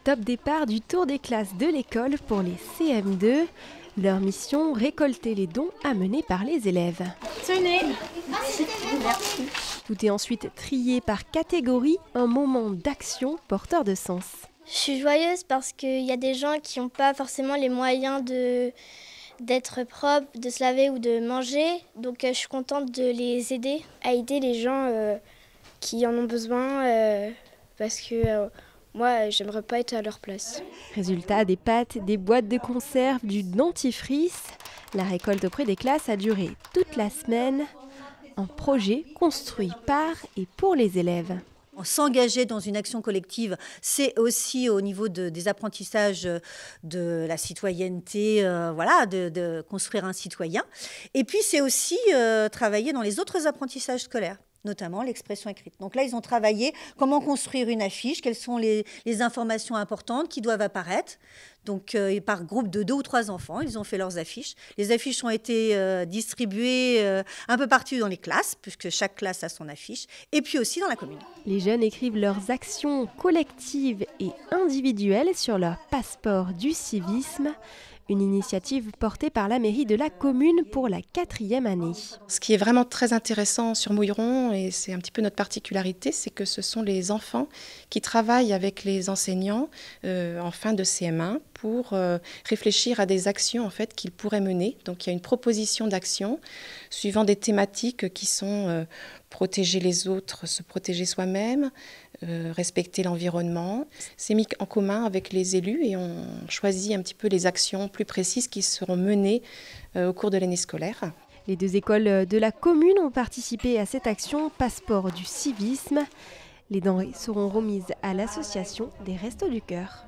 top départ du tour des classes de l'école pour les CM2. Leur mission, récolter les dons amenés par les élèves. Tenez. Merci. Tout est ensuite trié par catégorie, un moment d'action porteur de sens. Je suis joyeuse parce qu'il y a des gens qui n'ont pas forcément les moyens d'être propres, de se laver ou de manger. Donc je suis contente de les aider, à aider les gens qui en ont besoin parce que moi, j'aimerais pas être à leur place. Résultat, des pâtes, des boîtes de conserve, du dentifrice. La récolte auprès des classes a duré toute la semaine. Un projet construit par et pour les élèves. S'engager dans une action collective, c'est aussi au niveau des apprentissages de la citoyenneté, de construire un citoyen. Et puis c'est aussi travailler dans les autres apprentissages scolaires, notamment l'expression écrite. Donc là, ils ont travaillé comment construire une affiche, quelles sont les informations importantes qui doivent apparaître. Donc par groupe de 2 ou 3 enfants, ils ont fait leurs affiches. Les affiches ont été distribuées un peu partout dans les classes, puisque chaque classe a son affiche, et puis aussi dans la commune. Les jeunes écrivent leurs actions collectives et individuelles sur leur passeport du civisme. Une initiative portée par la mairie de la commune pour la 4e année. Ce qui est vraiment très intéressant sur Mouilleron, et c'est un petit peu notre particularité, c'est que ce sont les enfants qui travaillent avec les enseignants en fin de CM1 pour réfléchir à des actions en fait, qu'ils pourraient mener. Donc il y a une proposition d'action suivant des thématiques qui sont protéger les autres, se protéger soi-même, respecter l'environnement. C'est mis en commun avec les élus et on choisit un petit peu les actions plus précises qui seront menées au cours de l'année scolaire. Les 2 écoles de la commune ont participé à cette action Passeport du civisme. Les denrées seront remises à l'association des Restos du Cœur.